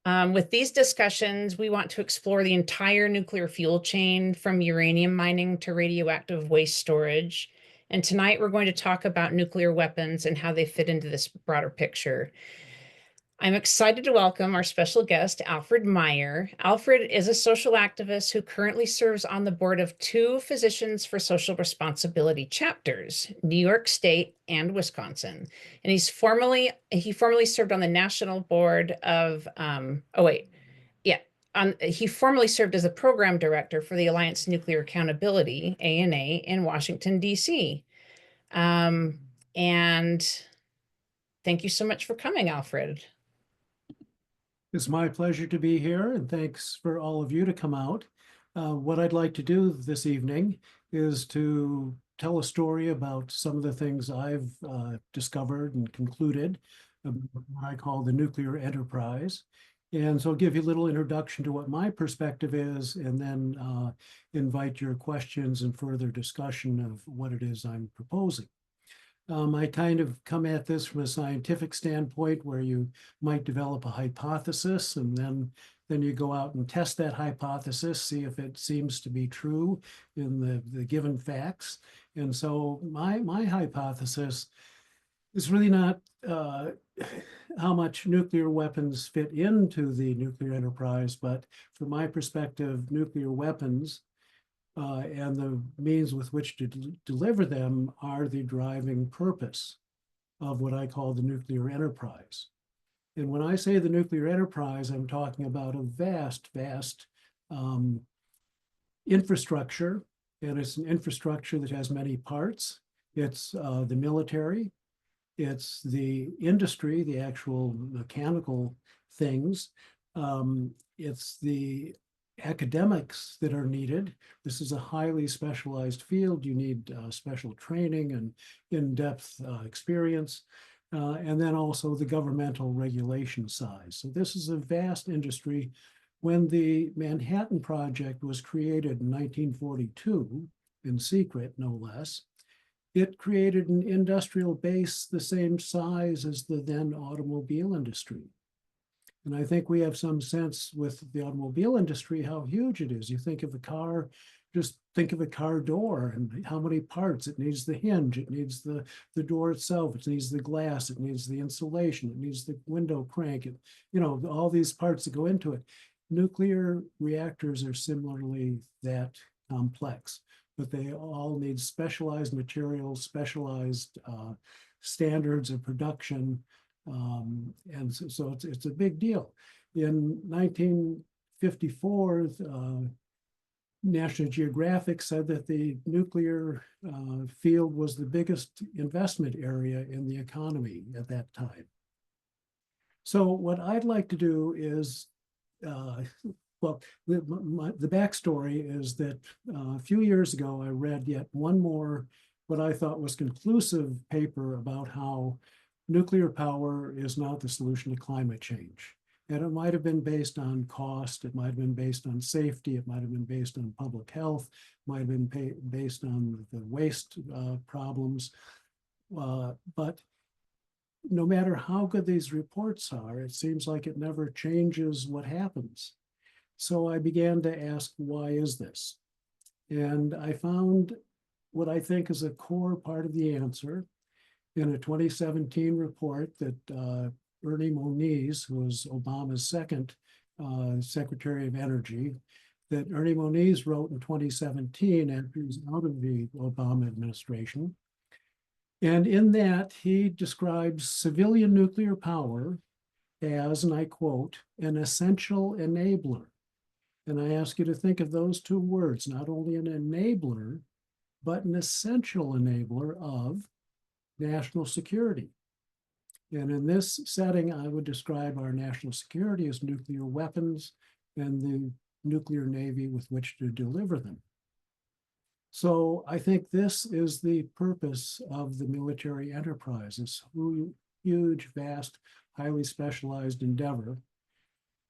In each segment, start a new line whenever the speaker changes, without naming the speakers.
With these discussions, we want to explore the entire nuclear fuel chain from uranium mining to radioactive waste storage. And tonight we're going to talk about nuclear weapons and how they fit into this broader picture. I'm excited to welcome our special guest, Alfred Meyer. Alfred is a social activist who currently serves on the board of two Physicians for Social Responsibility chapters, New York State and Wisconsin. And he formerly served on the national board of, he formerly served as a program director for the Alliance Nuclear Accountability, ANA, in Washington, D.C. And thank you so much for coming, Alfred.
It's my pleasure to be here, and thanks for all of you to come out. What I'd like to do this evening is to tell a story about some of the things I've discovered and concluded, what I call the nuclear enterprise. And so I'll give you a little introduction to what my perspective is, and then invite your questions and further discussion of what it is I'm proposing. I kind of come at this from a scientific standpoint where you might develop a hypothesis and then you go out and test that hypothesis, see if it seems to be true in the given facts. And so my hypothesis is really not how much nuclear weapons fit into the nuclear enterprise, but from my perspective, nuclear weapons and the means with which to deliver them are the driving purpose of what I call the nuclear enterprise. And when I say the nuclear enterprise, I'm talking about a vast infrastructure, and it's an infrastructure that has many parts. It's the military, it's the industry, the actual mechanical things, it's the academics that are needed. This is a highly specialized field. You need special training and in-depth experience, and then also the governmental regulation side. So this is a vast industry. When the Manhattan Project was created in 1942, in secret, no less, it created an industrial base the same size as the then automobile industry. And I think we have some sense with the automobile industry how huge it is. You think of a car, just think of a car door and how many parts. It needs the hinge, it needs the door itself, it needs the glass, it needs the insulation, it needs the window crank, all these parts that go into it. Nuclear reactors are similarly that complex, but they all need specialized materials, specialized standards of production. And so it's a big deal. In 1954, National Geographic said that the nuclear field was the biggest investment area in the economy at that time. So what I'd like to do is, well, the backstory is that a few years ago, I read yet one more, what I thought was conclusive paper about how nuclear power is not the solution to climate change. And it might have been based on cost, it might have been based on safety, it might have been based on public health, it might have been based on the waste problems. But no matter how good these reports are, it seems like it never changes what happens. So I began to ask, why is this? And I found what I think is a core part of the answer in a 2017 report that Ernie Moniz, who was Obama's second Secretary of Energy, that Ernie Moniz wrote in 2017 after he was out of the Obama administration. And in that, he describes civilian nuclear power as, and I quote, an essential enabler. And I ask you to think of those two words, not only an enabler, but an essential enabler of national security. And in this setting, I would describe our national security as nuclear weapons and the nuclear navy with which to deliver them. So I think this is the purpose of the military enterprise, this huge, vast, highly specialized endeavor.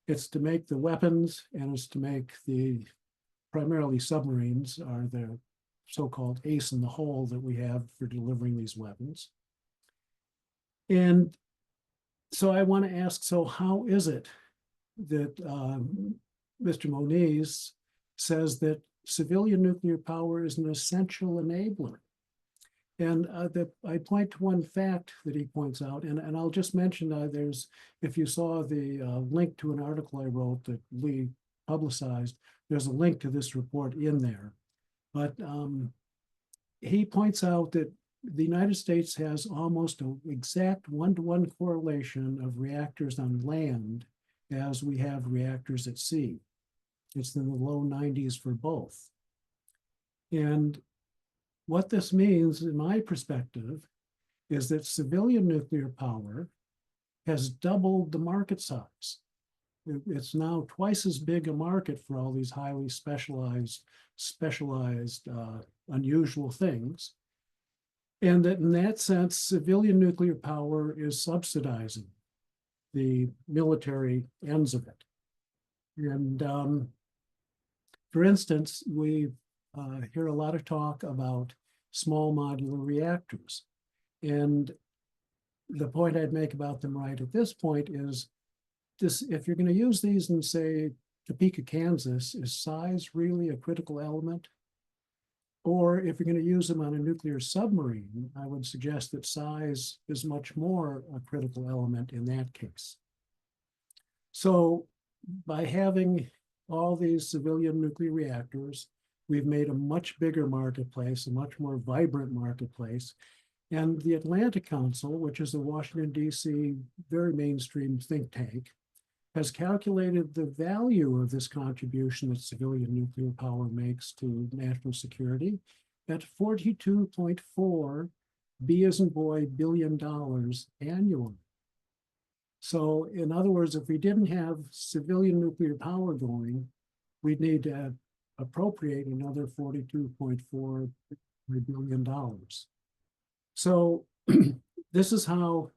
It's to make the weapons, and it's to make the primarily submarines are the so-called ace in the hole that we have for delivering these weapons. And so I want to ask, so how is it that Mr. Moniz says that civilian nuclear power is an essential enabler. And I point to one fact that he points out, and I'll just mention if you saw the link to an article I wrote that Lee publicized, there's a link to this report in there. But he points out that the United States has almost an exact one-to-one correlation of reactors on land as we have reactors at sea. It's in the low 90s for both. And what this means, in my perspective, is that civilian nuclear power has doubled the market size. It's now twice as big a market for all these highly specialized, unusual things. And that in that sense, civilian nuclear power is subsidizing the military ends of it. And for instance, we hear a lot of talk about small modular reactors. And the point I'd make about them right at this point is this: if you're going to use these in, say, Topeka, Kansas, is size really a critical element? Or if you're going to use them on a nuclear submarine, I would suggest that size is much more a critical element in that case. So by having all these civilian nuclear reactors, we've made a much bigger marketplace, a much more vibrant marketplace. And the Atlantic Council, which is a Washington, D.C., very mainstream think tank, has calculated the value of this contribution that civilian nuclear power makes to national security at $42.4 B as in boy billion annually. So in other words, if we didn't have civilian nuclear power going, we'd need to appropriate another $42.4 billion. So this is how,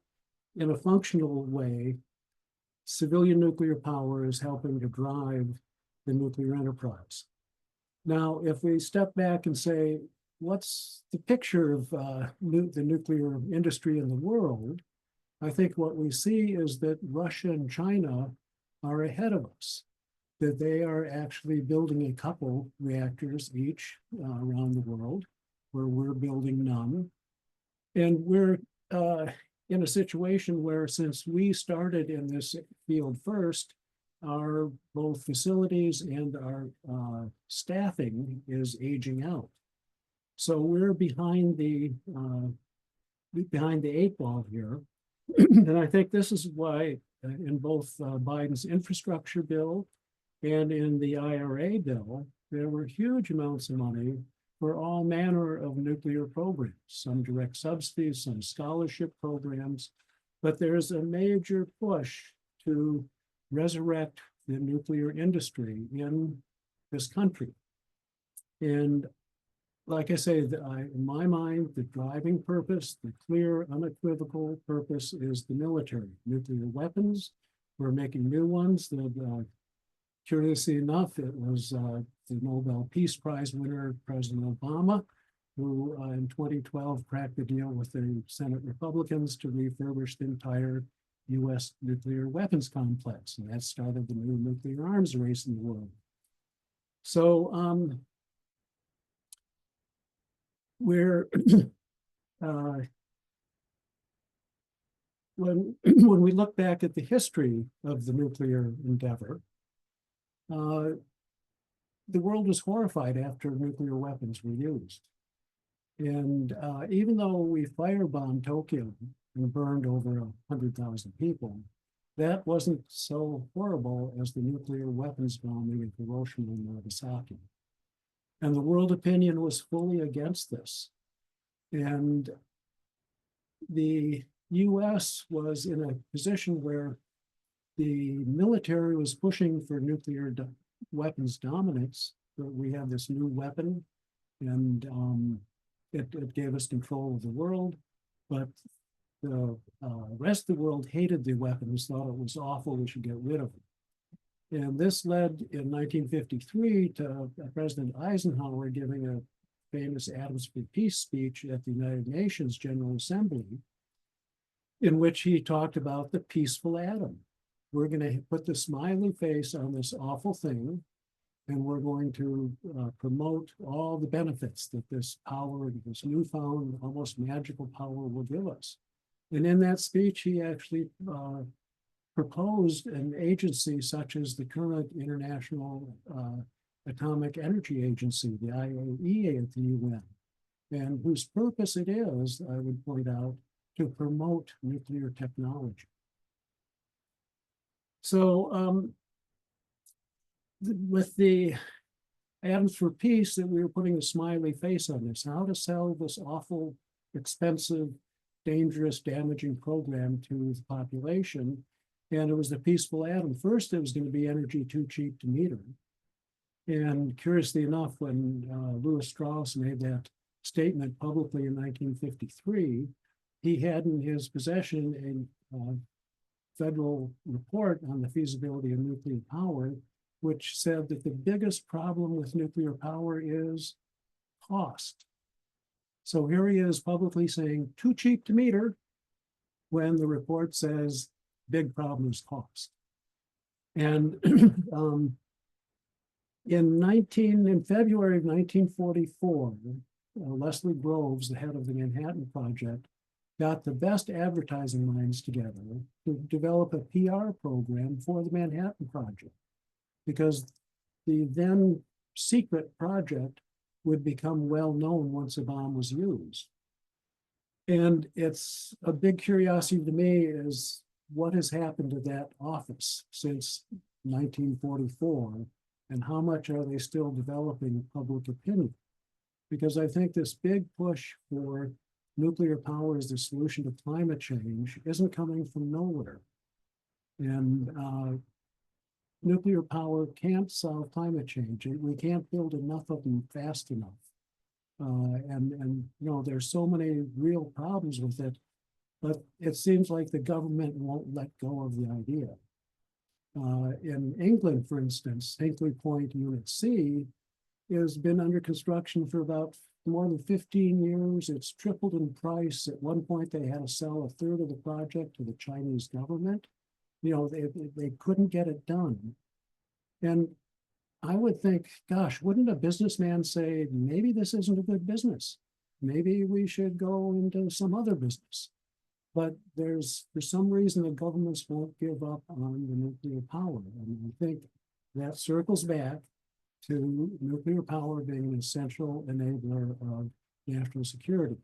in a functional way, civilian nuclear power is helping to drive the nuclear enterprise. Now, if we step back and say, what's the picture of the nuclear industry in the world? I think what we see is that Russia and China are ahead of us, that they are actually building a couple reactors each around the world, where we're building none. And we're in a situation where, since we started in this field first, our both facilities and our staffing is aging out. So we're behind the eight ball here. And I think this is why in both Biden's infrastructure bill and in the IRA bill, there were huge amounts of money for all manner of nuclear programs, some direct subsidies, some scholarship programs, but there's a major push to resurrect the nuclear industry in this country. And like I say, in my mind, the driving purpose, the clear, unequivocal purpose is the military. Nuclear weapons, we're making new ones that, curiously enough, it was the Nobel Peace Prize winner, President Obama, who in 2012 cracked the deal with the Senate Republicans to refurbish the entire US nuclear weapons complex. And that started the new nuclear arms race in the world. So when we look back at the history of the nuclear endeavor, the world was horrified after nuclear weapons were used. And even though we firebombed Tokyo and burned over 100,000 people, that wasn't so horrible as the nuclear weapons bombing of Hiroshima and Nagasaki. And the world opinion was fully against this. And the US was in a position where the military was pushing for nuclear weapons dominance, but we have this new weapon, and it gave us control of the world, but the rest of the world hated the weapons, thought it was awful, we should get rid of it. And this led in 1953 to President Eisenhower giving a famous Atoms for Peace speech at the United Nations General Assembly, in which he talked about the peaceful atom. we're going to put the smiley face on this awful thing, and we're going to promote all the benefits that this power, this newfound, almost magical power will give us. And in that speech, he actually proposed an agency such as the current International Atomic Energy Agency, the IAEA at the UN, and whose purpose it is, I would point out, to promote nuclear technology. So with the Atoms for Peace, that we were putting a smiley face on this, how to sell this awful, expensive, dangerous, damaging program to the population. And it was the peaceful atom. First, it was going to be energy too cheap to meter. And curiously enough, when Lewis Strauss made that statement publicly in 1953, he had in his possession a federal report on the feasibility of nuclear power, which said that the biggest problem with nuclear power is cost. So here he is publicly saying too cheap to meter, when the report says big problem is cost. And in February of 1944, Leslie Groves, the head of the Manhattan Project, got the best advertising minds together to develop a PR program for the Manhattan Project, because the then secret project would become well known once a bomb was used. And it's a big curiosity to me is what has happened to that office since 1944, and how much are they still developing public opinion? Because I think this big push for nuclear power as the solution to climate change isn't coming from nowhere. And nuclear power can't solve climate change. We can't build enough of them fast enough. And you know, there's so many real problems with it, but it seems like the government won't let go of the idea. In England, for instance, Hinkley Point Unit C has been under construction for about more than 15 years. It's tripled in price. At one point, they had to sell a third of the project to the Chinese government. You know, they couldn't get it done. And I would think, gosh, wouldn't a businessman say, maybe this isn't a good business? Maybe we should go into some other business. But there's, for some reason, the governments won't give up on the nuclear power. And I think that circles back to nuclear power being an essential enabler of national security.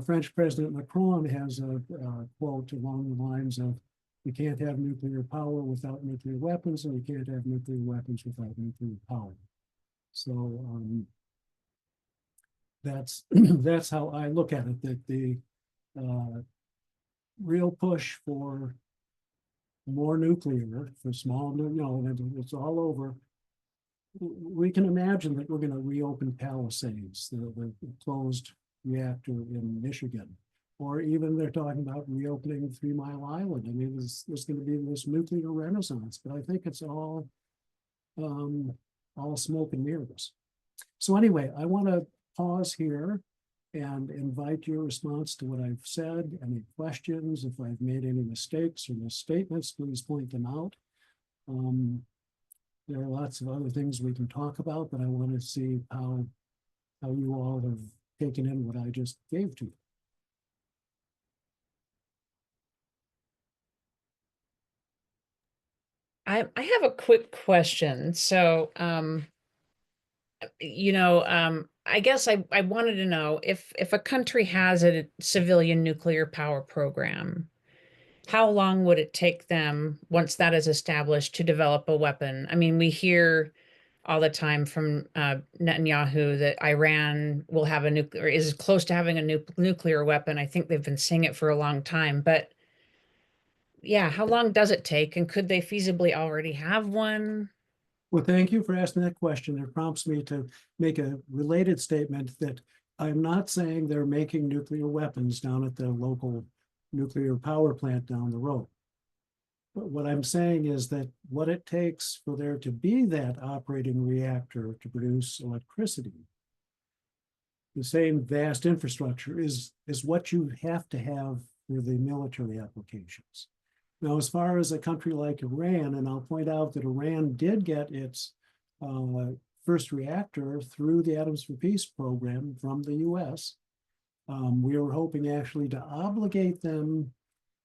French President Macron has a quote along the lines of, "You can't have nuclear power without nuclear weapons, and you can't have nuclear weapons without nuclear power." So that's that's how I look at it. That the real push for more nuclear, for small, you know, it's all over. We can imagine that we're going to reopen Palisades, the closed reactor in Michigan, or even they're talking about reopening 3 Mile Island. I mean, there's going to be this nuclear renaissance, but I think it's all smoke and mirrors. So anyway, I want to pause here and invite your response to what I've said. Any questions? If I've made any mistakes or misstatements, please point them out. There are lots of other things we can talk about, but I want to see how you all have taken in what I just gave to you.
I have a quick question. So, I guess I wanted to know if a country has a civilian nuclear power program, how long would it take them once that is established to develop a weapon? I mean, we hear all the time from Netanyahu that Iran will have a nuclear, is close to having a nuclear weapon. I think they've been saying it for a long time, but yeah, how long does it take? And could they feasibly already have one?
Well, thank you for asking that question. It prompts me to make a related statement that I'm not saying they're making nuclear weapons down at the local nuclear power plant down the road. But what I'm saying is that what it takes for there to be that operating reactor to produce electricity, the same vast infrastructure, is what you have to have for the military applications. Now, as far as a country like Iran, and I'll point out that Iran did get its first reactor through the Atoms for Peace program from the US. We were hoping actually to obligate them.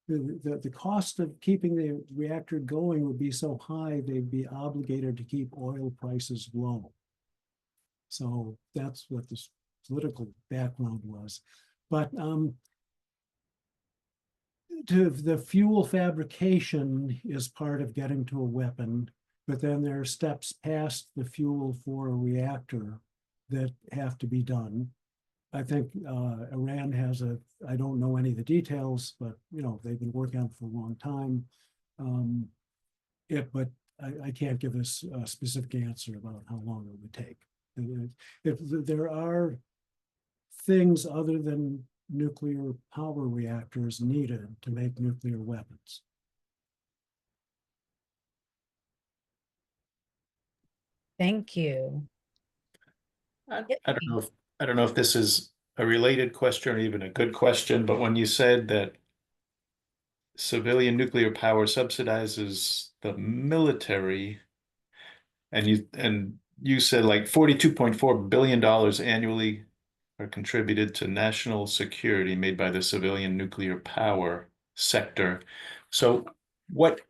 The cost of keeping the reactor going would be so high, they'd be obligated to keep oil prices low. So that's what this political background was. But the fuel fabrication is part of getting to a weapon, but then there are steps past the fuel for a reactor that have to be done. I think Iran has I don't know any of the details, but they've been working on it for a long time. But I can't give a specific answer about how long it would take. If there are things other than nuclear power reactors needed to make nuclear weapons.
Thank you.
I don't know if this is a related question or even a good question, but when you said that civilian nuclear power subsidizes the military, and you said like $42.4 billion annually are contributed to national security made by the civilian nuclear power sector. So what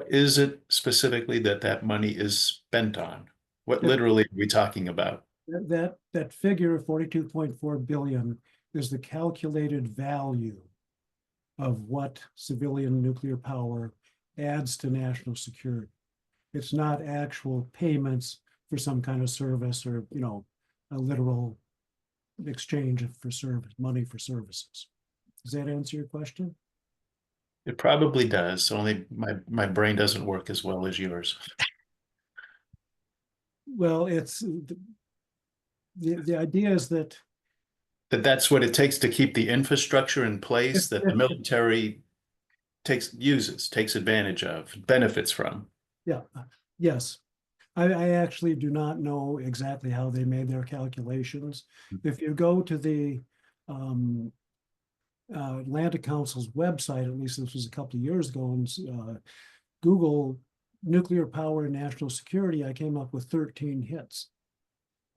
is it specifically that money is spent on? What literally are we talking about?
That figure of 42.4 billion is the calculated value of what civilian nuclear power adds to national security. It's not actual payments for some kind of service or a literal exchange for service, money for services. Does that answer your question?
It probably does, only my brain doesn't work as well as yours.
Well, it's the idea is that
That's what it takes to keep the infrastructure in place that the military takes advantage of, benefits from.
Yeah, yes. I actually do not know exactly how they made their calculations. If you go to the Atlantic Council's website, at least this was a couple of years ago, and Google nuclear power and national security, I came up with 13 hits.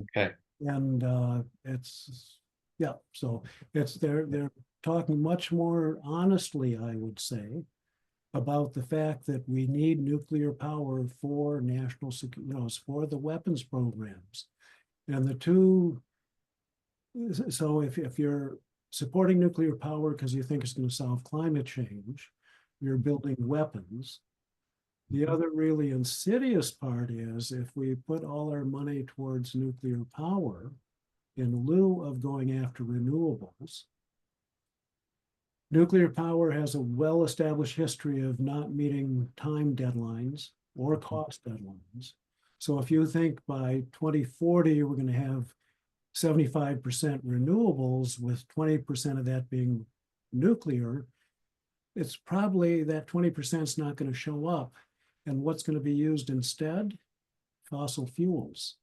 Okay.
And so they're talking much more honestly, I would say, about the fact that we need nuclear power for national security, for the weapons programs. And the two, so if you're supporting nuclear power because you think it's going to solve climate change, you're building weapons. The other really insidious part is if we put all our money towards nuclear power in lieu of going after renewables, nuclear power has a well-established history of not meeting time deadlines or cost deadlines. So if you think by 2040, we're going to have 75% renewables with 20% of that being nuclear, it's probably that 20% is not going to show up. And what's going to be used instead? Fossil fuels.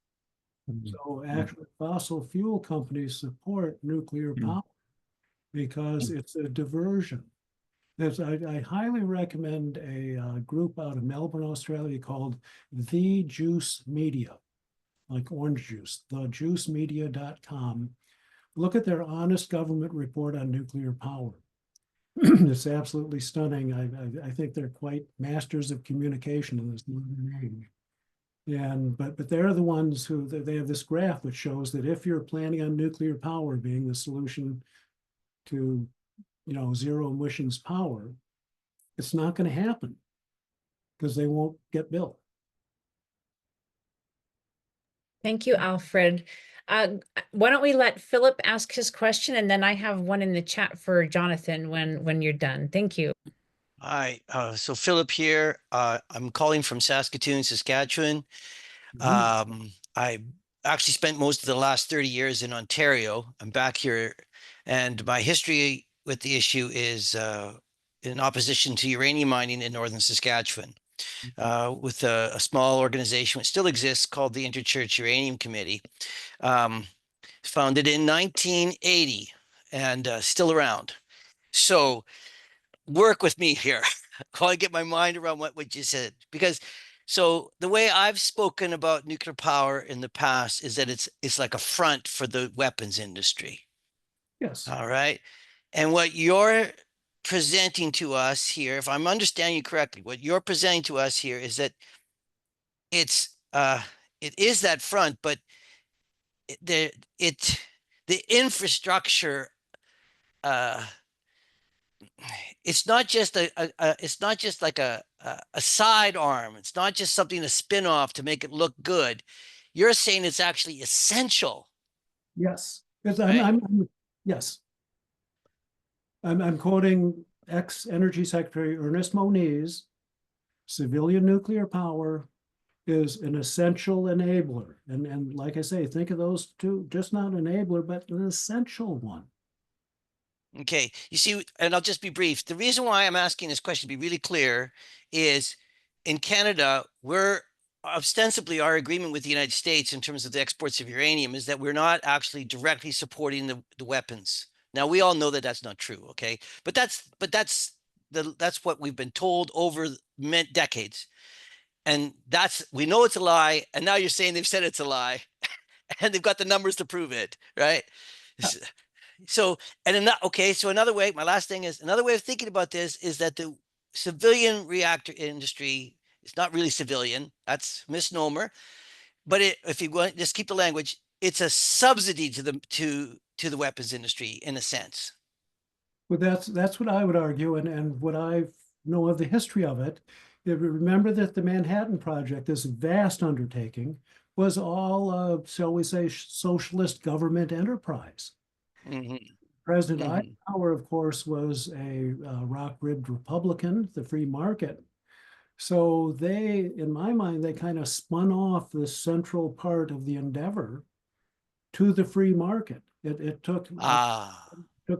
So actually, fossil fuel companies support nuclear power because it's a diversion. I highly recommend a group out of Melbourne, Australia called The Juice Media, like orange juice, thejuicemedia.com. Look at their honest government report on nuclear power. It's absolutely stunning. I think they're quite masters of communication in this modern age. But they're the ones who they have this graph which shows that if you're planning on nuclear power being the solution to zero emissions power, it's not going to happen because they won't get built.
Thank you, Alfred. Why don't we let Philip ask his question, and then I have one in the chat for Jonathan when you're done. Thank you.
Hi, so Philip here. I'm calling from Saskatoon, Saskatchewan. I actually spent most of the last 30 years in Ontario. I'm back here, and my history with the issue is in opposition to uranium mining in northern Saskatchewan, with a small organization which still exists called the Interchurch Uranium Committee, founded in 1980 and still around. So work with me here. while I get my mind around what you said. Because so the way I've spoken about nuclear power in the past is that it's like a front for the weapons industry.
Yes,
All right. And what you're presenting to us here, if I'm understanding you correctly, what you're presenting to us here is that it's it is that front, but the infrastructure uh it's not just it's not just like a sidearm. It's not just something to spin off to make it look good. You're saying it's actually essential,
yes. Because
right?
yes, I'm quoting ex-Energy Secretary Ernest Moniz, civilian nuclear power is an essential enabler. And like I say, think of those two, just not enabler, but an essential one.
Okay. You see, and I'll just be brief. The reason why I'm asking this question to be really clear is in Canada, we're ostensibly our agreement with the United States in terms of the exports of uranium is that we're not actually directly supporting the weapons. Now we all know that that's not true, okay? But that's what we've been told over decades. And we know it's a lie. And now you're saying they've said it's a lie and they've got the numbers to prove it, right? So, okay, so another way, my last thing is another way of thinking about this is that the civilian reactor industry is not really civilian. That's misnomer. But if you want, just keep the language, it's a subsidy to the weapons industry in a sense.
But that's what I would argue, and what I know of the history of it. Remember that the Manhattan Project, this vast undertaking, was all, shall we say, socialist government enterprise.
Mm-hmm.
President
Mm-hmm.
Eisenhower, of course, was a rock-ribbed Republican, the free market. So they, in my mind, they kind of spun off the central part of the endeavor to the free market. It took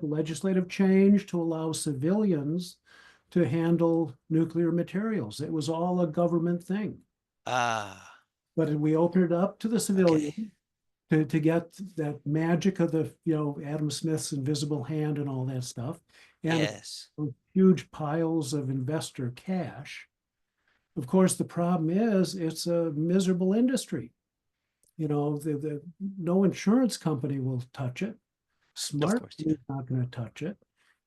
legislative change to allow civilians to handle nuclear materials. It was all a government thing. But we opened it up to the civilian to get that magic of the, Adam Smith's invisible hand and all that stuff. And
yes.
huge piles of investor cash. Of course, the problem is it's a miserable industry. No insurance company will touch it. Smart is not going to touch it.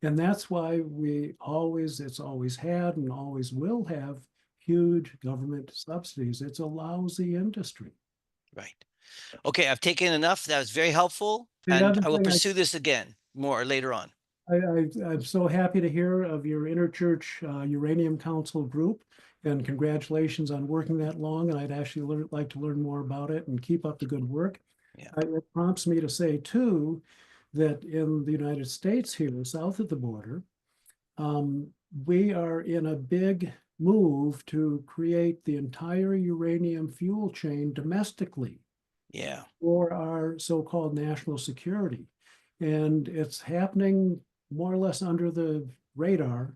And that's why it's always had and always will have huge government subsidies. It's a lousy industry.
Right. Okay, I've taken enough. That was very helpful. And I will pursue this again more later on.
I'm so happy to hear of your interchurch uranium council group, and congratulations on working that long. And I'd actually like to learn more about it and keep up the good work.
Yeah.
It prompts me to say too, that in the United States here, south of the border, we are in a big move to create the entire uranium fuel chain domestically.
Yeah.
For our so-called national security. And it's happening more or less under the radar.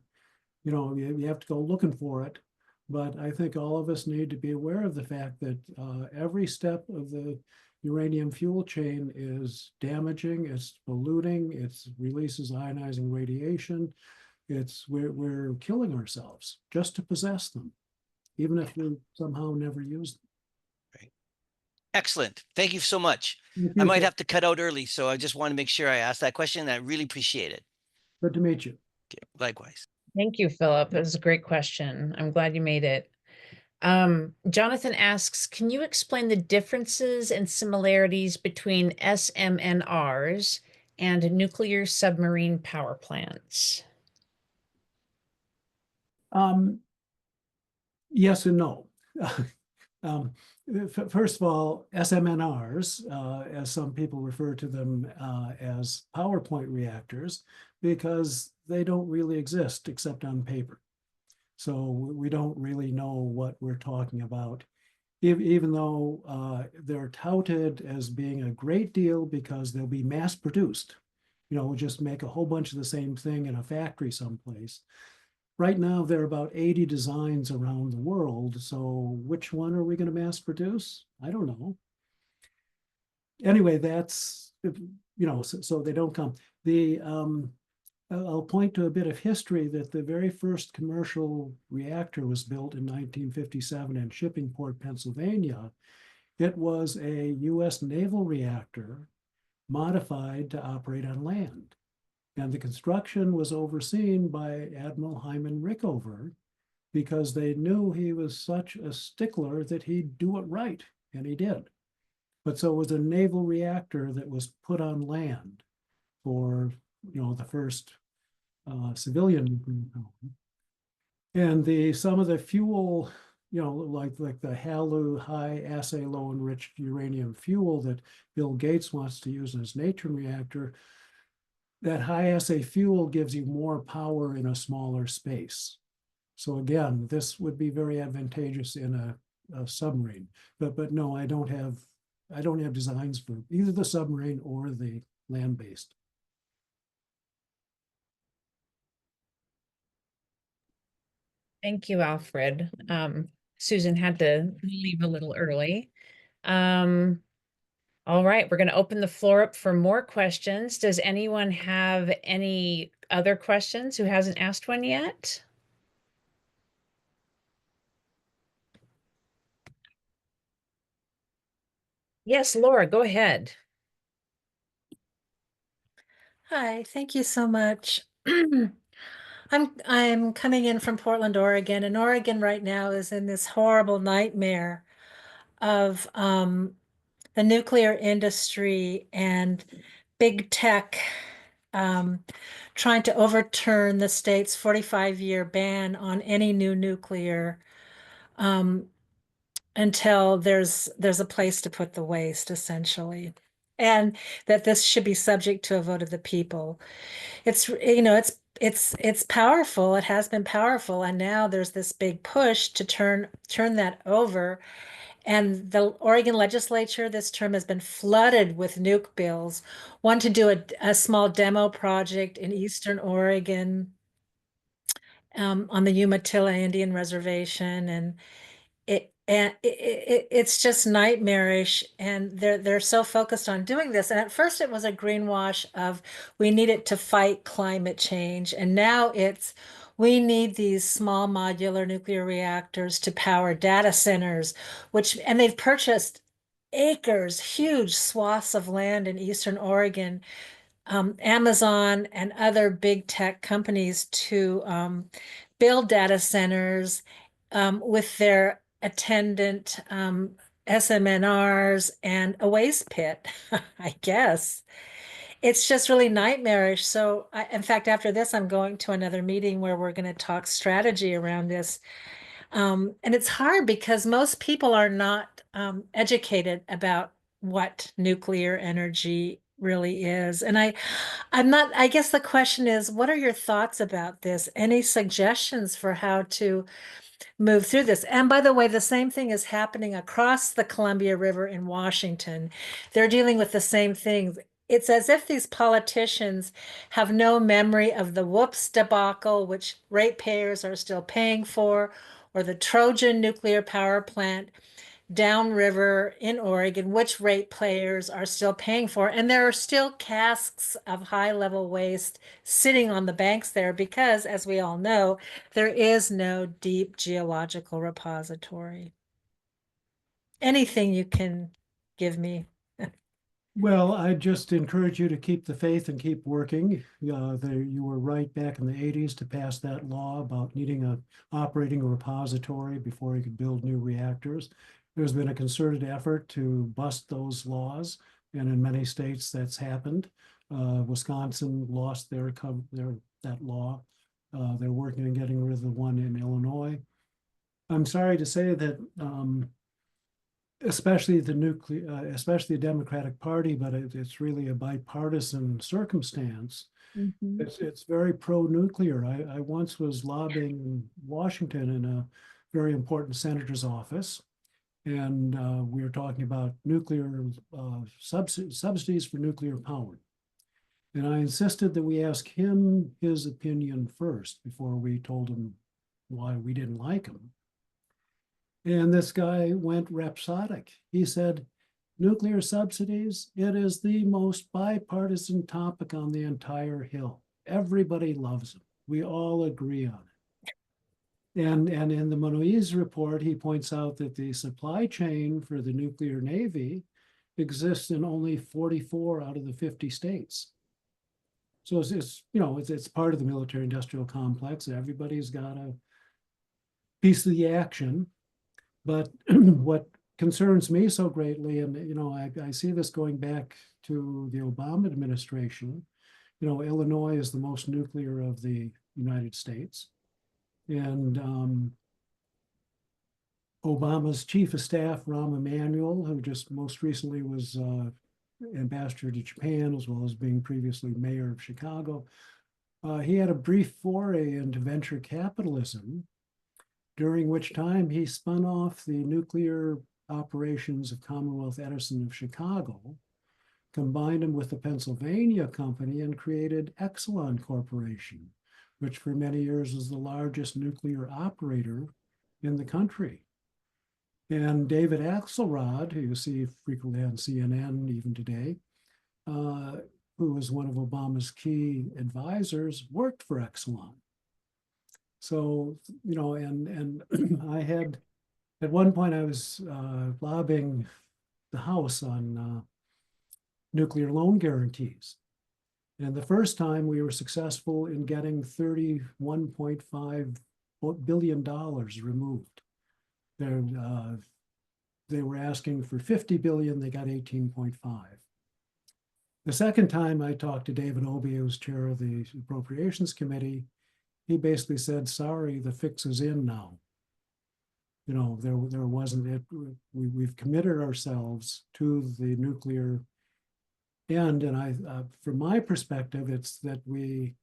You have to go looking for it. But I think all of us need to be aware of the fact that every step of the uranium fuel chain is damaging, it's polluting, it releases ionizing radiation. We're killing ourselves just to possess them, even if we somehow never use them.
Right. Excellent. Thank you so much. I might have to cut out early, so I just want to make sure I asked that question. I really appreciate it.
Good to meet you.
Okay, likewise.
Thank you, Philip. That was a great question. I'm glad you made it. Jonathan asks, can you explain the differences and similarities between SMNRs and nuclear submarine power plants?
Yes and no. First of all, SMNRs, as some people refer to them as PowerPoint reactors, because they don't really exist except on paper. So we don't really know what we're talking about, even though they're touted as being a great deal because they'll be mass produced. We'll just make a whole bunch of the same thing in a factory someplace. Right now, there are about 80 designs around the world. So which one are we going to mass produce? I don't know. Anyway, that's, so they don't come. I'll point to a bit of history that the very first commercial reactor was built in 1957 in Shippingport, Pennsylvania. It was a US naval reactor modified to operate on land. And the construction was overseen by Admiral Hyman Rickover because they knew he was such a stickler that he'd do it right, and he did. But so it was a naval reactor that was put on land for, the first civilian nuclear power. And some of the fuel, like the HALEU, high assay low enriched uranium fuel that Bill Gates wants to use in his Neutron reactor, that high assay fuel gives you more power in a smaller space. So again, this would be very advantageous in a submarine. But no, I don't have designs for either the submarine or the land-based.
Thank you, Alfred. Susan had to leave a little early. All right, we're going to open the floor up for more questions. Does anyone have any other questions who hasn't asked one yet? Yes, Laura, go ahead.
Hi, thank you so much. I'm coming in from Portland, Oregon, and Oregon right now is in this horrible nightmare of the nuclear industry and big tech trying to overturn the state's 45-year ban on any new nuclear until there's a place to put the waste, essentially, and that this should be subject to a vote of the people. It's powerful. It has been powerful, and now there's this big push to turn that over. And the Oregon legislature this term has been flooded with nuke bills. One to do a small demo project in Eastern Oregon on the Umatilla Indian Reservation, and it's just nightmarish, and they're so focused on doing this. And at first it was a greenwash of we need it to fight climate change, and now it's we need these small modular nuclear reactors to power data centers, and they've purchased acres, huge swaths of land in Eastern Oregon, Amazon and other big tech companies to build data centers with their attendant SMNRs and a waste pit, I guess. It's just really nightmarish. So, in fact, after this, I'm going to another meeting where we're going to talk strategy around this. And it's hard because most people are not educated about what nuclear energy really is. And I'm not, I guess the question is, what are your thoughts about this? Any suggestions for how to move through this? And by the way, the same thing is happening across the Columbia River in Washington. They're dealing with the same things. It's as if these politicians have no memory of the Whoops debacle, which ratepayers are still paying for, or the Trojan nuclear power plant downriver in Oregon, which ratepayers are still paying for. And there are still casks of high-level waste sitting on the banks there because, as we all know, there is no deep geological repository. Anything you can give me.
Well, I just encourage you to keep the faith and keep working. You were right back in the 80s to pass that law about needing an operating repository before you could build new reactors. There's been a concerted effort to bust those laws, and in many states that's happened. Wisconsin lost that law. They're working on getting rid of the one in Illinois. I'm sorry to say that especially the Democratic Party, but it's really a bipartisan circumstance.
Mm-hmm.
It's very pro-nuclear. I once was lobbying in Washington in a very important senator's office, and we were talking about nuclear subsidies for nuclear power. And I insisted that we ask him his opinion first before we told him why we didn't like him. And this guy went rhapsodic. He said, nuclear subsidies, it is the most bipartisan topic on the entire Hill. everybody loves them. We all agree on it. And in the Monoise report, he points out that the supply chain for the nuclear navy exists in only 44 out of the 50 states. So it's part of the military industrial complex. Everybody's got a piece of the action. But what concerns me so greatly, and I see this going back to the Obama administration, Illinois is the most nuclear of the United States. And Obama's chief of staff, Rahm Emanuel, who just most recently was ambassador to Japan, as well as being previously mayor of Chicago, he had a brief foray into venture capitalism, during which time he spun off the nuclear operations of Commonwealth Edison of Chicago, combined them with the Pennsylvania company, and created Exelon Corporation, which for many years was the largest nuclear operator in the country. And David Axelrod, who you see frequently on CNN even today, who was one of Obama's key advisors, worked for Exelon. So, and I had, at one point I was lobbying the House on nuclear loan guarantees. And the first time we were successful in getting $31.5 billion removed. They were asking for 50 billion, they got 18.5. The second time I talked to David Obey, who's chair of the Appropriations Committee, he basically said, sorry, the fix is in now. There wasn't it. We've committed ourselves to the nuclear end. And from my perspective, it's that we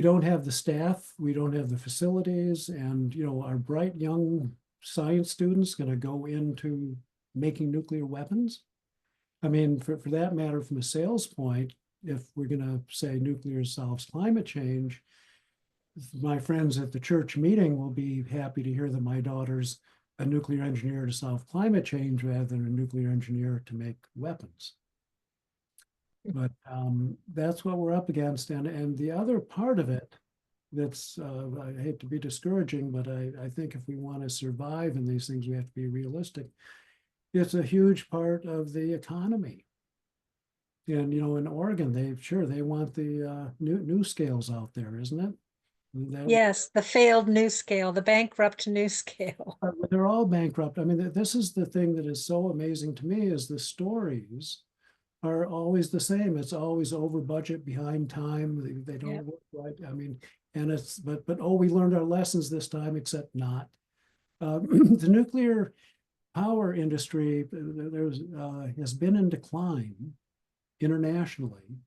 don't have the staff, we don't have the facilities, and our bright young science students going to go into making nuclear weapons. I mean, for that matter, from a sales point, if we're going to say nuclear solves climate change, my friends at the church meeting will be happy to hear that my daughter's a nuclear engineer to solve climate change rather than a nuclear engineer to make weapons. But that's what we're up against. And the other part of it that's, I hate to be discouraging, but I think if we want to survive in these things, we have to be realistic. It's a huge part of the economy. And, in Oregon, they want the new scales out there, isn't it?
Yes, the failed new scale, the bankrupt new scale.
They're all bankrupt. I mean, this is the thing that is so amazing to me, is the stories are always the same. It's always over budget, behind time. They don't work right. I mean, and it's, but oh, we learned our lessons this time, except not. The nuclear power industry has been in decline internationally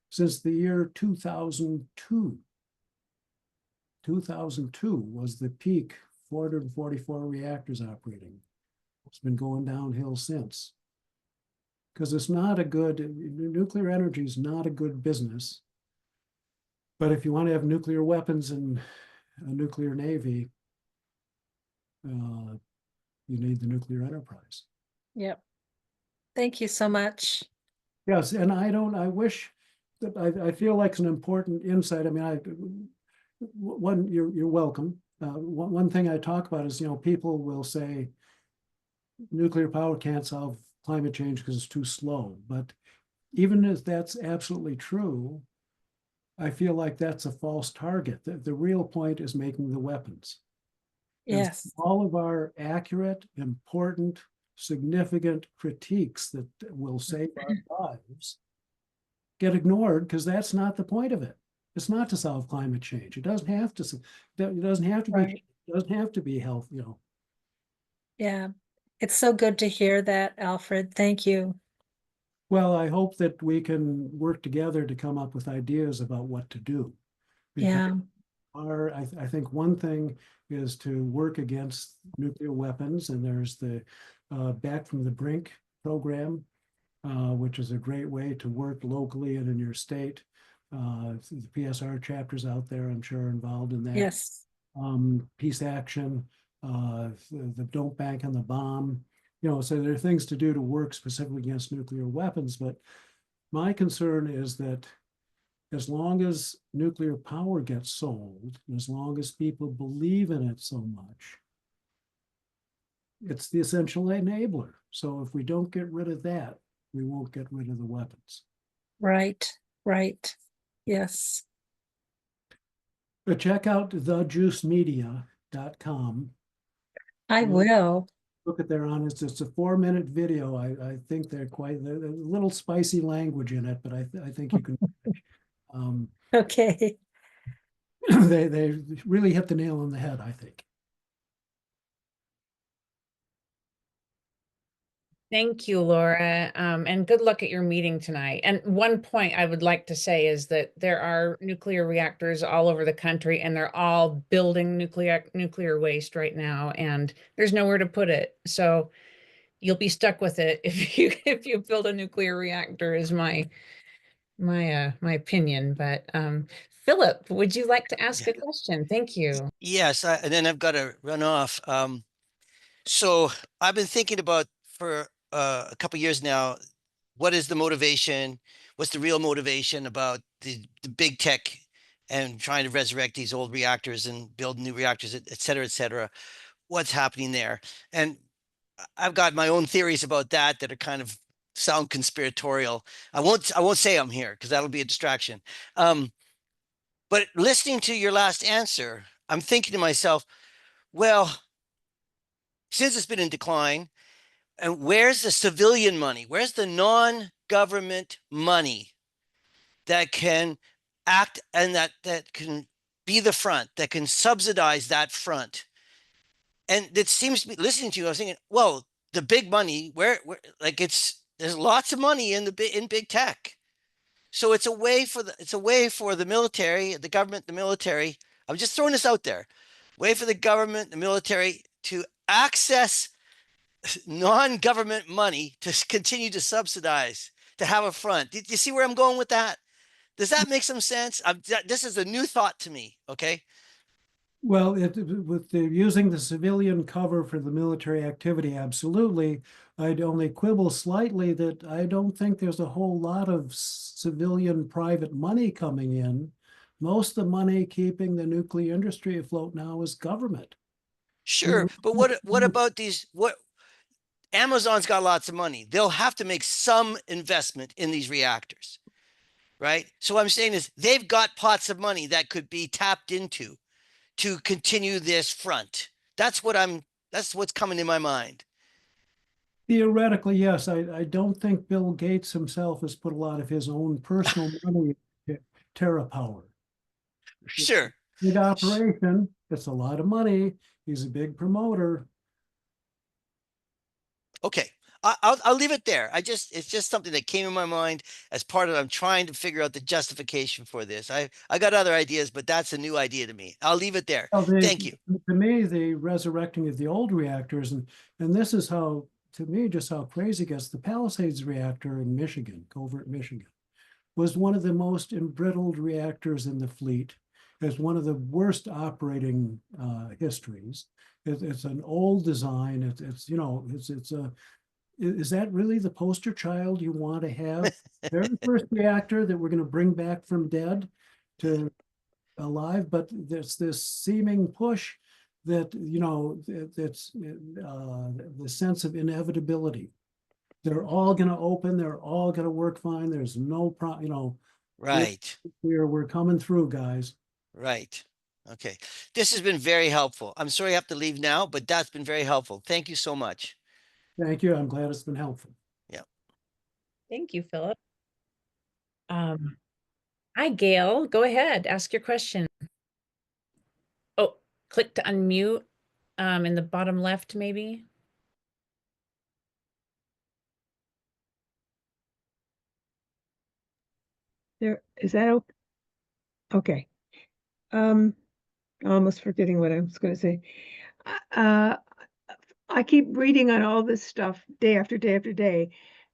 since the year 2002. 2002 was the peak, 444 reactors operating. It's been going downhill since. Because it's not a good, nuclear energy is not a good business. But if you want to have nuclear weapons and a nuclear navy, you need the nuclear enterprise.
Yep. Thank you so much.
Yes, and I wish that I feel like it's an important insight. I mean, you're welcome. One thing I talk about is, people will say nuclear power can't solve climate change because it's too slow. But even if that's absolutely true, I feel like that's a false target. The real point is making the weapons.
Yes.
And all of our accurate, important, significant critiques that will save our lives get ignored, because that's not the point of it. It's not to solve climate change. It doesn't have to. It doesn't have to be.
Right.
It doesn't have to be health.
Yeah, it's so good to hear that, Alfred. Thank you.
Well, I hope that we can work together to come up with ideas about what to do.
Yeah.
I think one thing is to work against nuclear weapons, and there's the Back from the Brink program, which is a great way to work locally and in your state. The PSR chapters out there, I'm sure, are involved in that.
Yes.
Peace Action, the Don't Bank on the Bomb. So there are things to do to work specifically against nuclear weapons. But my concern is that as long as nuclear power gets sold, as long as people believe in it so much, it's the essential enabler. So if we don't get rid of that, we won't get rid of the weapons.
Right, right. Yes.
But check out thejuicemedia.com.
I will.
Look at their honest. It's a 4-minute video. I think they're a little spicy language in it, but I think you can.
Okay.
They really hit the nail on the head, I think.
Thank you, Laura, and good luck at your meeting tonight. And one point I would like to say is that there are nuclear reactors all over the country, and they're all building nuclear waste right now, and there's nowhere to put it. So you'll be stuck with it if you build a nuclear reactor, is my opinion. But Philip, would you like to ask a question? Thank you.
Yes, and then I've got to run off. So I've been thinking about for a couple years now, what is the motivation? What's the real motivation about the big tech and trying to resurrect these old reactors and build new reactors, et cetera, et cetera? What's happening there? And I've got my own theories about that are kind of sound conspiratorial. I won't say I'm here because that'll be a distraction. But listening to your last answer, I'm thinking to myself, well, since it's been in decline, and where's the civilian money? Where's the non-government money that can act and that can be the front, that can subsidize that front? And it seems to be, listening to you, I was thinking, well, the big money, where like there's lots of money in big tech. So it's a way for the military, the government, the military. I'm just throwing this out there. Way for the government, the military to access non-government money to continue to subsidize, to have a front. Do you see where I'm going with that? Does that make some sense? This is a new thought to me. Okay.
Well, using the civilian cover for the military activity, absolutely. I'd only quibble slightly that I don't think there's a whole lot of civilian private money coming in. Most of the money keeping the nuclear industry afloat now is government.
Sure, but what about these? What Amazon's got lots of money. They'll have to make some investment in these reactors, right? So what I'm saying is they've got pots of money that could be tapped into to continue this front. That's what's coming in my mind.
Theoretically, yes. I don't think Bill Gates himself has put a lot of his own personal money into TerraPower.
Sure.
Big operation. It's a lot of money. He's a big promoter.
Okay. I'll leave it there. It's just something that came in my mind as part of, I'm trying to figure out the justification for this. I got other ideas, but that's a new idea to me. I'll leave it there.
Well,
Thank you.
To me, the resurrecting of the old reactors, and this is how, to me, just how crazy it gets. The Palisades reactor in Michigan, Covert, Michigan, was one of the most embrittled reactors in the fleet. It's one of the worst operating histories. It's an old design. Is that really the poster child you want to have? Very first reactor that we're going to bring back from dead to alive, but there's this seeming push that, that's the sense of inevitability. They're all going to open. They're all going to work fine. There's no problem,
Right.
We're coming through, guys.
Right. Okay. This has been very helpful. I'm sorry I have to leave now, but that's been very helpful. Thank you so much.
Thank you. I'm glad it's been helpful.
Yeah.
Thank you, Philip. Hi, Gail. Go ahead. Ask your question. Oh, click to unmute in the bottom left, maybe.
There, is that okay? Almost forgetting what I was going to say. I keep reading on all this stuff day after day after day,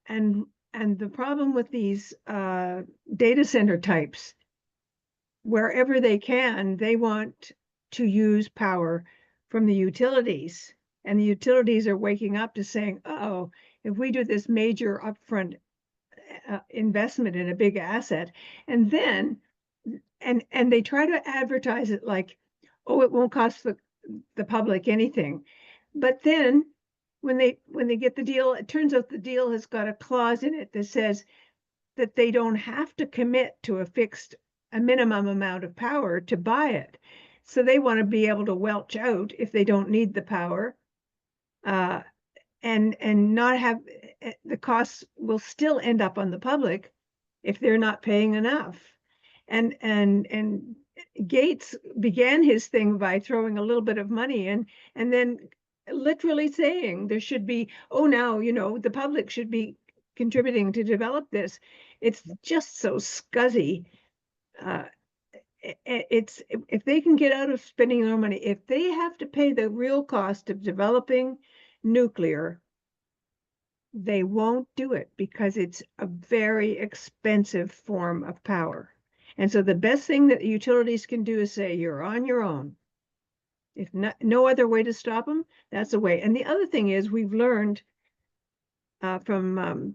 and the problem with these data center types, wherever they can, they want to use power from the utilities, and the utilities are waking up to saying, "Oh, if we do this major upfront investment in a big asset, and then and they try to advertise it like, oh, it won't cost the public anything. But then when they get the deal, it turns out the deal has got a clause in it that says that they don't have to commit to a minimum amount of power to buy it. So they want to be able to welch out if they don't need the power, and not have the costs will still end up on the public if they're not paying enough. And Gates began his thing by throwing a little bit of money in, and then literally saying there should be, oh, now, the public should be contributing to develop this. It's just so scuzzy. It's if they can get out of spending their money, if they have to pay the real cost of developing nuclear, they won't do it because it's a very expensive form of power. And so the best thing that utilities can do is say, you're on your own. If no other way to stop them, that's the way. And the other thing is, we've learned from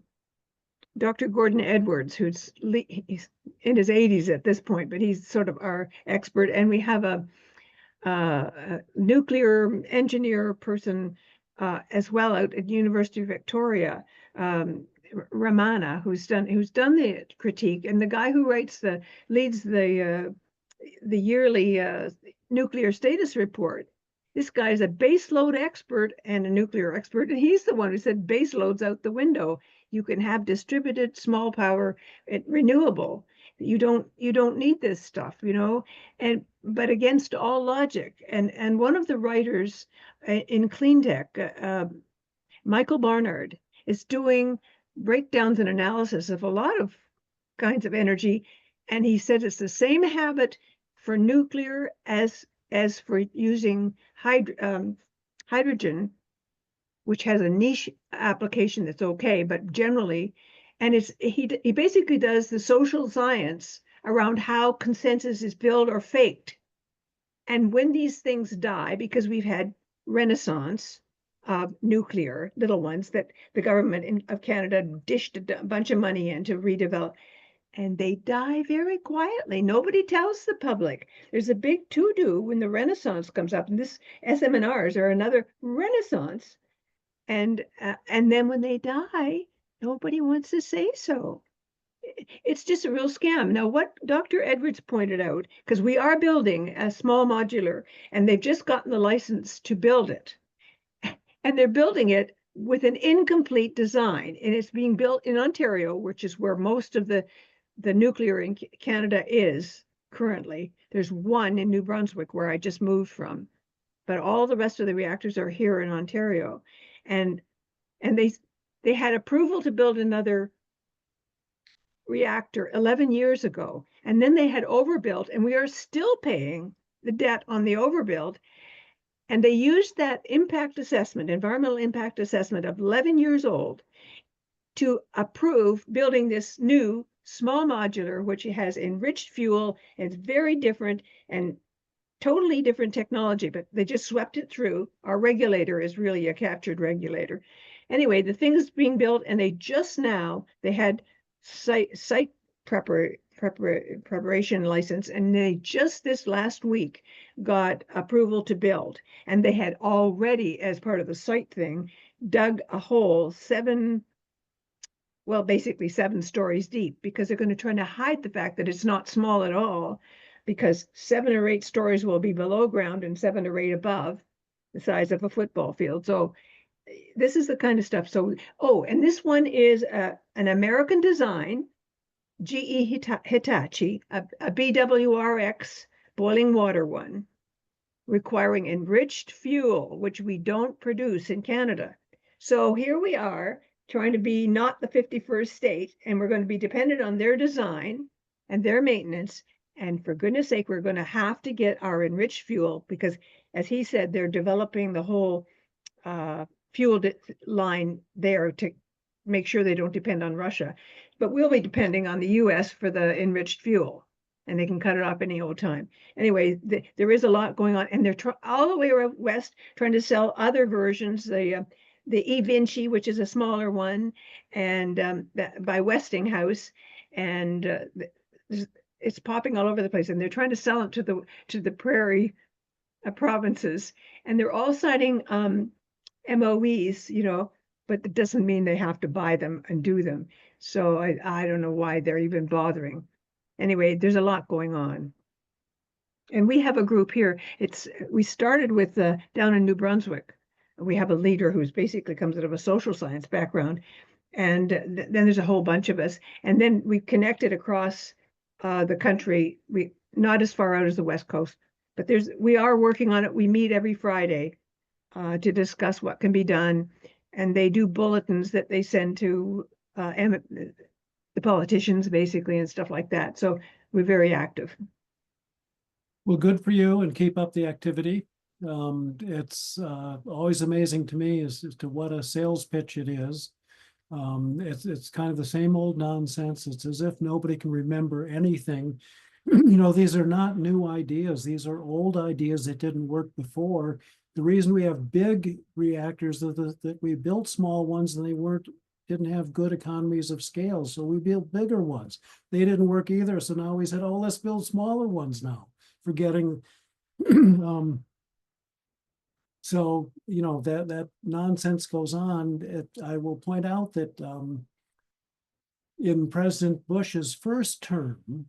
Dr. Gordon Edwards, he's in his 80s at this point, but he's sort of our expert. And we have a nuclear engineer person as well out at University of Victoria, Ramana, who's done the critique, and the guy who leads the yearly nuclear status report. This guy is a baseload expert and a nuclear expert, and he's the one who said baseload's out the window. You can have distributed small power, renewable. You don't need this stuff, but against all logic. And one of the writers in Cleantech, Michael Barnard, is doing breakdowns and analysis of a lot of kinds of energy, and he said it's the same habit for nuclear as for using hydrogen, which has a niche application that's okay, but generally, and he basically does the social science around how consensus is built or faked. And when these things die, because we've had renaissance of nuclear, little ones that the government of Canada dished a bunch of money in to redevelop, and they die very quietly. Nobody tells the public. There's a big to-do when the renaissance comes up, and this SMNRs are another renaissance. And then when they die, nobody wants to say so. It's just a real scam. Now, what Dr. Edwards pointed out, because we are building a small modular, and they've just gotten the license to build it, and they're building it with an incomplete design, and it's being built in Ontario, which is where most of the nuclear in Canada is currently. There's one in New Brunswick where I just moved from, but all the rest of the reactors are here in Ontario. And they had approval to build another reactor 11 years ago, and then they had overbuilt, and we are still paying the debt on the overbuild. And they used that environmental impact assessment of 11 years old to approve building this new small modular, which has enriched fuel. It's very different and totally different technology, but they just swept it through. Our regulator is really a captured regulator. Anyway, the thing is being built, and they had site preparation license, and they just this last week got approval to build. And they had already, as part of the site thing, dug a hole basically 7 stories deep, because they're going to try to hide the fact that it's not small at all, because 7 or 8 stories will be below ground and 7 or 8 above, the size of a football field. So this is the kind of stuff. So, and this one is an American design, GE Hitachi, a BWRX boiling water one, requiring enriched fuel, which we don't produce in Canada. So here we are trying to be not the 51st state, and we're going to be dependent on their design and their maintenance. And for goodness sake, we're going to have to get our enriched fuel, because, as he said, they're developing the whole fuel line there to make sure they don't depend on Russia. But we'll be depending on the US for the enriched fuel, and they can cut it off any old time. Anyway, there is a lot going on, and they're all the way west trying to sell other versions, the eVinci, which is a smaller one, and by Westinghouse, and it's popping all over the place, and they're trying to sell it to the prairie provinces, and they're all signing MOEs, but it doesn't mean they have to buy them and do them. So I don't know why they're even bothering. Anyway, there's a lot going on. And we have a group here. We started with down in New Brunswick. We have a leader who's basically comes out of a social science background. And then there's a whole bunch of us. And then we connected across the country. We not as far out as the West Coast, but we are working on it. We meet every Friday to discuss what can be done. And they do bulletins that they send to the politicians, basically, and stuff like that. So we're very active.
Well, good for you, and keep up the activity. It's always amazing to me as to what a sales pitch it is. It's kind of the same old nonsense. It's as if nobody can remember anything. These are not new ideas. These are old ideas that didn't work before. The reason we have big reactors is that we built small ones and they didn't have good economies of scale. So we built bigger ones. They didn't work either. So now we said, oh, let's build smaller ones now, forgetting so, that nonsense goes on. I will point out that in President Bush's first term,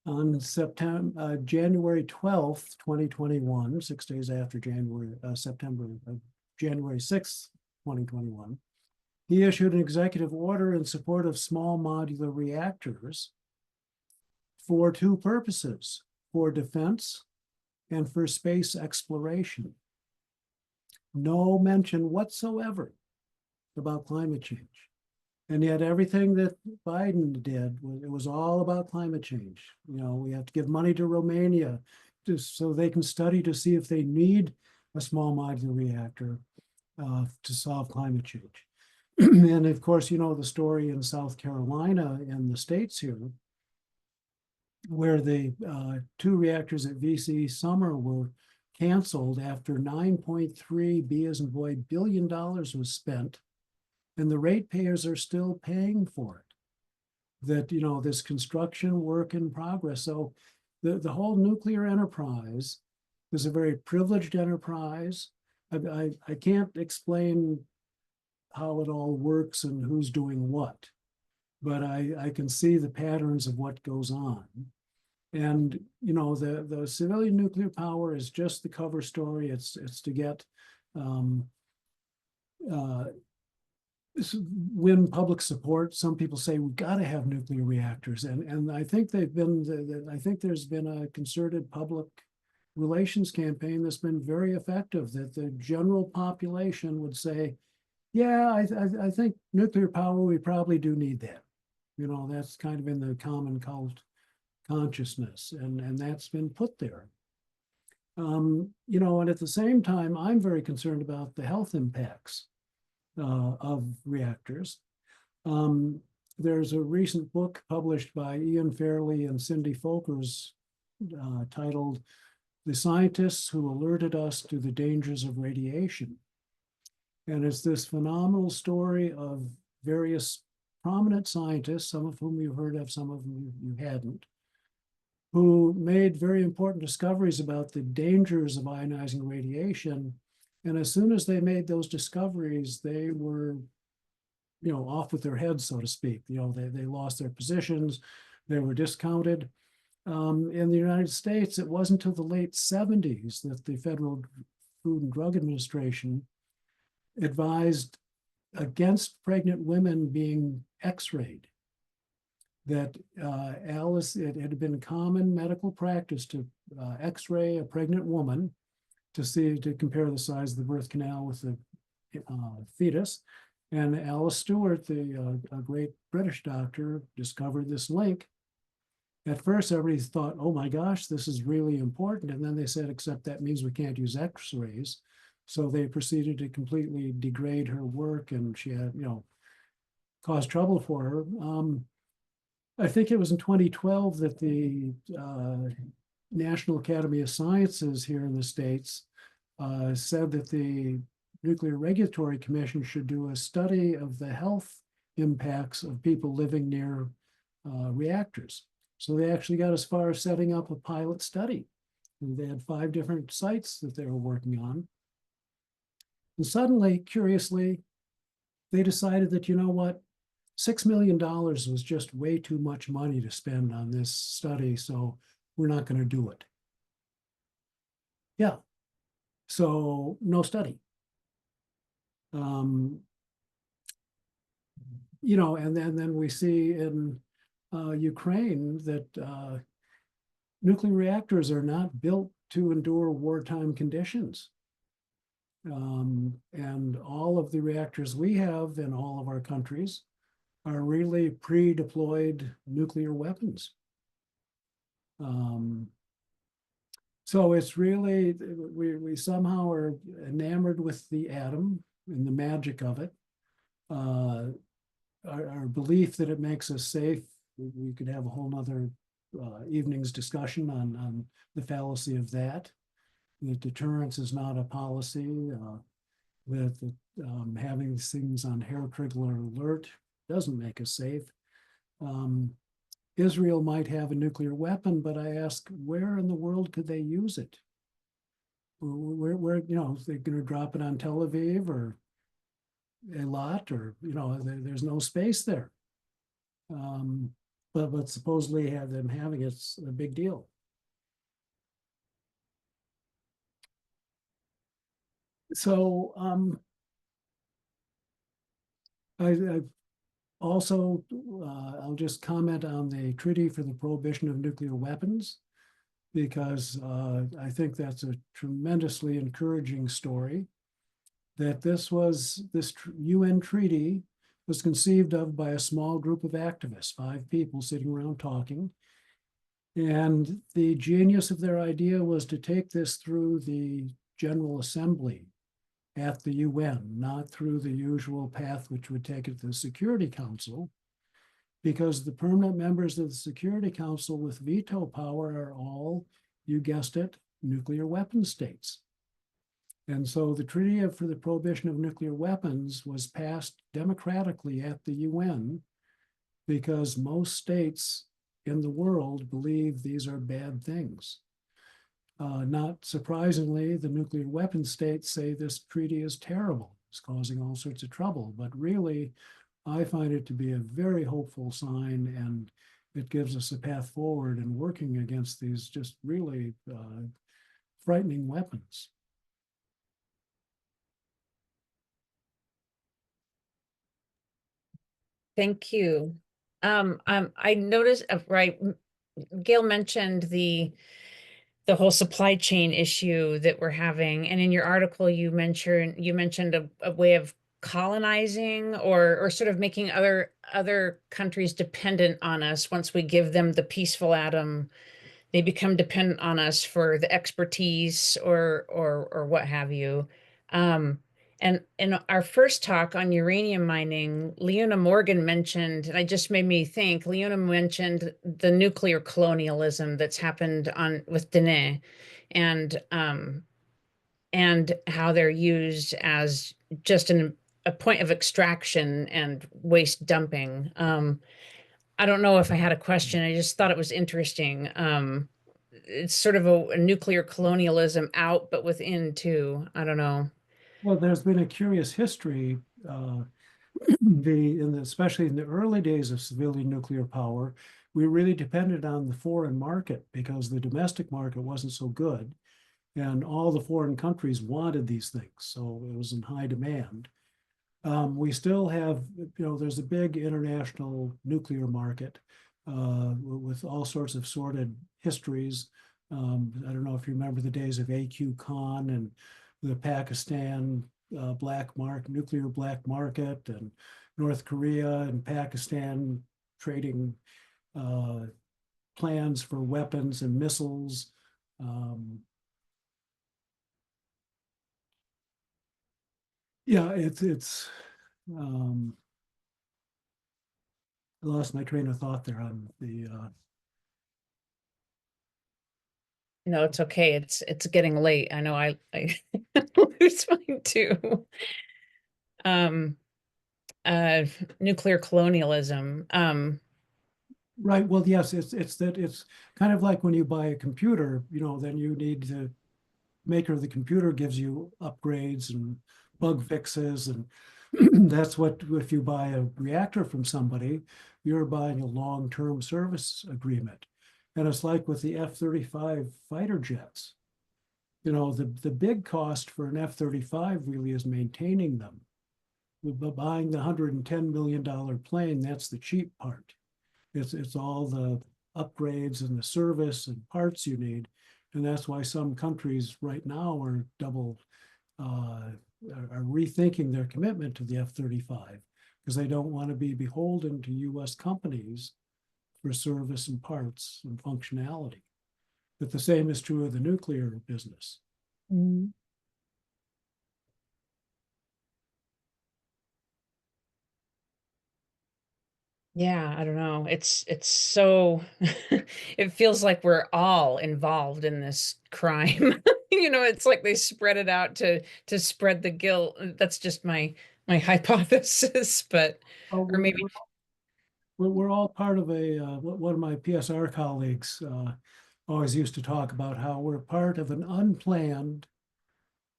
on January 12th, 2021, 6 days after January 6th, 2021, he issued an executive order in support of small modular reactors for two purposes: for defense and for space exploration. No mention whatsoever about climate change. And yet everything that Biden did, it was all about climate change. We have to give money to Romania so they can study to see if they need a small modular reactor to solve climate change. And of course, the story in South Carolina and the states here, where the two reactors at VC Summer were canceled after $9.3 billion was spent, and the ratepayers are still paying for it. That, this construction work in progress. So the whole nuclear enterprise is a very privileged enterprise. I can't explain how it all works and who's doing what, but I can see the patterns of what goes on. And, the civilian nuclear power is just the cover story. It's to get, win public support. Some people say we've got to have nuclear reactors. And I think I think there's been a concerted public relations campaign that's been very effective, that the general population would say, yeah, I think nuclear power, we probably do need that. That's kind of in the common cult consciousness, and that's been put there. And at the same time, I'm very concerned about the health impacts of reactors. There's a recent book published by Ian Fairley and Cindy Folkers titled "The Scientists Who Alerted Us to the Dangers of Radiation." And it's this phenomenal story of various prominent scientists, some of whom you've heard of, some of whom you hadn't, who made very important discoveries about the dangers of ionizing radiation. And as soon as they made those discoveries, they were, off with their heads, so to speak. They lost their positions, they were discounted. In the United States, it wasn't until the late 70s that the Federal Food and Drug Administration advised against pregnant women being X-rayed. That it had been common medical practice to X-ray a pregnant woman to compare the size of the birth canal with the fetus. And Alice Stewart, a great British doctor, discovered this link. At first, everybody thought, oh my gosh, this is really important. And then they said, except that means we can't use X-rays. So they proceeded to completely degrade her work, and she had, caused trouble for her. I think it was in 2012 that the National Academy of Sciences here in the States said that the Nuclear Regulatory Commission should do a study of the health impacts of people living near reactors. So they actually got as far as setting up a pilot study. And they had 5 different sites that they were working on. And suddenly, curiously, they decided that, you know what, $6 million was just way too much money to spend on this study, so we're not going to do it. Yeah, so no study. You know, and then we see in Ukraine that nuclear reactors are not built to endure wartime conditions. And all of the reactors we have in all of our countries are really pre-deployed nuclear weapons. So it's really, we somehow are enamored with the atom and the magic of it. Our belief that it makes us safe, we could have a whole nother evening's discussion on the fallacy of that. That deterrence is not a policy, that having these things on hair trigger alert doesn't make us safe. Israel might have a nuclear weapon, but I ask, where in the world could they use it? Where you know, they're going to drop it on Tel Aviv or Eilat, or, you know, there's no space there. But supposedly have them having it's a big deal. So I also, I'll just comment on the Treaty for the Prohibition of Nuclear Weapons, because I think that's a tremendously encouraging story. That this UN treaty was conceived of by a small group of activists, 5 people sitting around talking. And the genius of their idea was to take this through the General Assembly at the UN, not through the usual path which would take it to the Security Council, because the permanent members of the Security Council with veto power are all, you guessed it, nuclear weapon states. And so the Treaty for the Prohibition of Nuclear Weapons was passed democratically at the UN because most states in the world believe these are bad things. Not surprisingly, the nuclear weapon states say this treaty is terrible. It's causing all sorts of trouble. But really, I find it to be a very hopeful sign, and it gives us a path forward in working against these just really frightening weapons.
Thank you. I noticed, right, Gail mentioned the whole supply chain issue that we're having, and in your article you mentioned a way of colonizing or sort of making other countries dependent on us. Once we give them the peaceful atom, they become dependent on us for the expertise or what have you. And in our first talk on uranium mining, Leona Morgan mentioned, and it just made me think, Leona mentioned the nuclear colonialism that's happened with Dene, and how they're used as just a point of extraction and waste dumping. I don't know if I had a question. I just thought it was interesting. It's sort of a nuclear colonialism out, but within too. I don't know.
Well, there's been a curious history, especially in the early days of civilian nuclear power, we really depended on the foreign market because the domestic market wasn't so good, and all the foreign countries wanted these things, so it was in high demand. We still have, you know, there's a big international nuclear market with all sorts of sordid histories. I don't know if you remember the days of AQ Khan and the Pakistan nuclear black market, and North Korea and Pakistan trading plans for weapons and missiles. Yeah, it's I lost my train of thought there on the
No, it's okay. It's getting late. I know I lose mine too. Um, nuclear colonialism.
Right, well, yes, it's that it's kind of like when you buy a computer, then you need to maker of the computer gives you upgrades and bug fixes, and that's what if you buy a reactor from somebody, you're buying a long-term service agreement. And it's like with the F-35 fighter jets. The big cost for an F-35 really is maintaining them. But buying the $110 million plane, that's the cheap part. It's all the upgrades and the service and parts you need. And that's why some countries right now are are rethinking their commitment to the F-35 because they don't want to be beholden to US companies for service and parts and functionality. But the same is true of the nuclear business.
Mm. Yeah, I don't know. It's so it feels like we're all involved in this crime. It's like they spread it out to spread the guilt. That's just my hypothesis, but
Oh,
or maybe
we're all part of one of my PSR colleagues always used to talk about how we're part of an unplanned,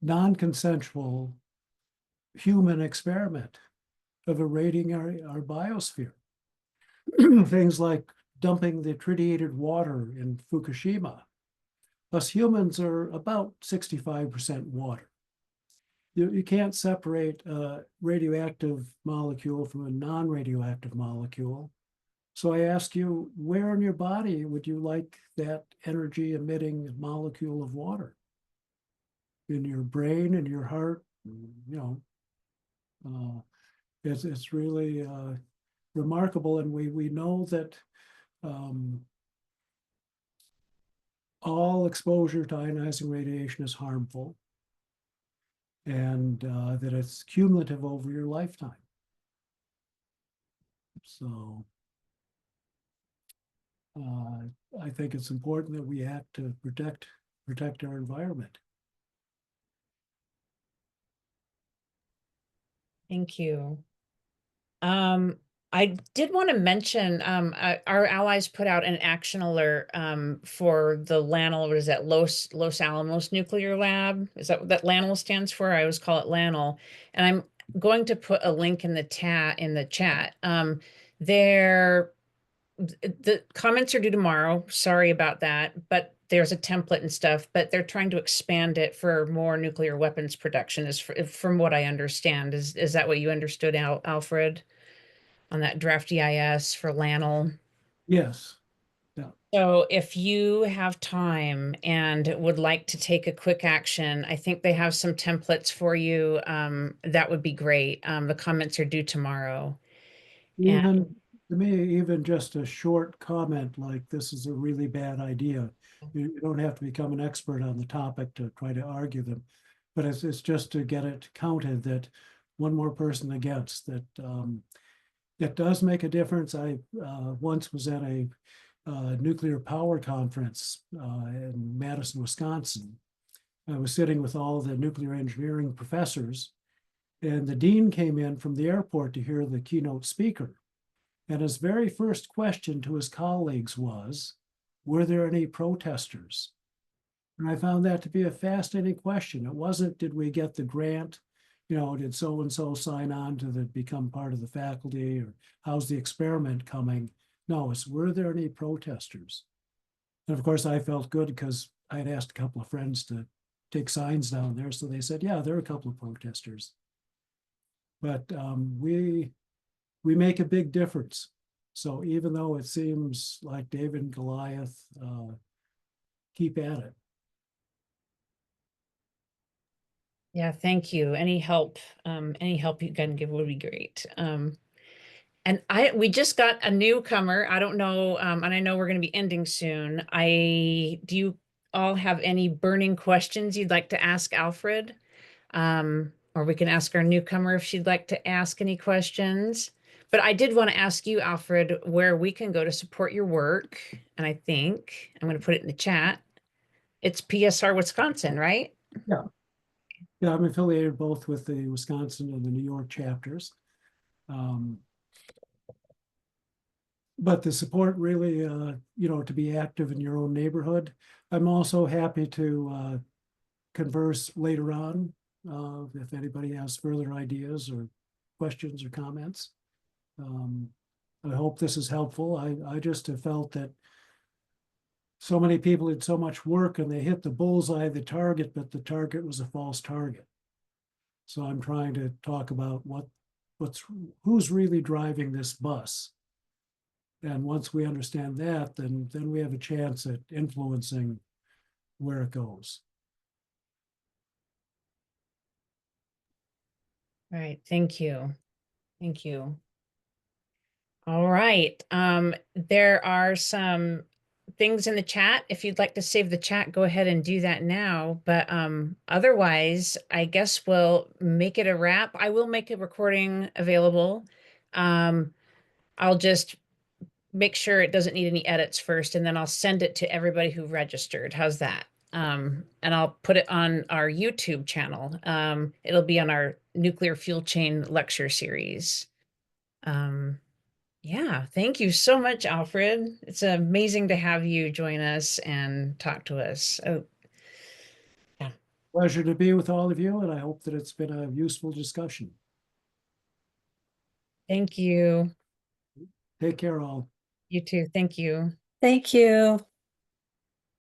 non-consensual human experiment of irradiating our biosphere. Things like dumping the tritiated water in Fukushima. Us humans are about 65% water. You can't separate a radioactive molecule from a non-radioactive molecule. So I ask you, where in your body would you like that energy emitting molecule of water? In your brain, in your heart, uh, it's really remarkable. And we know that all exposure to ionizing radiation is harmful, and that it's cumulative over your lifetime. So I think it's important that we act to protect our environment.
thank you. I did want to mention our allies put out an action alert for the LANL. What is that? Los Alamos Nuclear Lab. Is that what that LANL stands for? I always call it LANL. And I'm going to put a link in the chat. The comments are due tomorrow. Sorry about that, but there's a template and stuff, but they're trying to expand it for more nuclear weapons production from what I understand. Is that what you understood, Alfred? On that draft EIS for LANL.
Yes. Yeah.
So if you have time and would like to take a quick action, I think they have some templates for you. That would be great. The comments are due tomorrow. And
Even to me, even just a short comment like this is a really bad idea. You don't have to become an expert on the topic to try to argue them, but it's just to get it counted that one more person against that. It does make a difference. I once was at a nuclear power conference in Madison, Wisconsin. I was sitting with all the nuclear engineering professors, and the dean came in from the airport to hear the keynote speaker. And his very first question to his colleagues was, were there any protesters? And I found that to be a fascinating question. It wasn't, did we get the grant? Did so-and-so sign on to become part of the faculty, or how's the experiment coming? No, it's, were there any protesters? And of course, I felt good because I had asked a couple of friends to take signs down there. So they said, yeah, there are a couple of protesters. But we make a big difference. So even though it seems like David and Goliath, keep at it.
yeah, thank you. Any help you can give would be great. And we just got a newcomer. I don't know, and I know we're going to be ending soon. Do you all have any burning questions you'd like to ask Alfred? Or we can ask our newcomer if she'd like to ask any questions. But I did want to ask you, Alfred, where we can go to support your work. And I think I'm going to put it in the chat. It's PSR Wisconsin, right?
Yeah. Yeah, I'm affiliated both with the Wisconsin and the New York chapters. but the support really, you know, to be active in your own neighborhood. I'm also happy to converse later on if anybody has further ideas or questions or comments. I hope this is helpful. I just have felt that so many people did so much work and they hit the bullseye, the target, but the target was a false target. So I'm trying to talk about who's really driving this bus. And once we understand that, then we have a chance at influencing where it goes.
All right, thank you. Thank you. All right, there are some things in the chat. If you'd like to save the chat, go ahead and do that now. But otherwise, I guess we'll make it a wrap. I will make a recording available. I'll just make sure it doesn't need any edits first, and then I'll send it to everybody who registered. How's that? And I'll put it on our YouTube channel. It'll be on our nuclear fuel chain lecture series. Yeah, thank you so much, Alfred. It's amazing to have you join us and talk to us. Oh, yeah.
Pleasure to be with all of you, and I hope that it's been a useful discussion.
Thank you.
Take care, all.
You too. Thank you.
Thank you.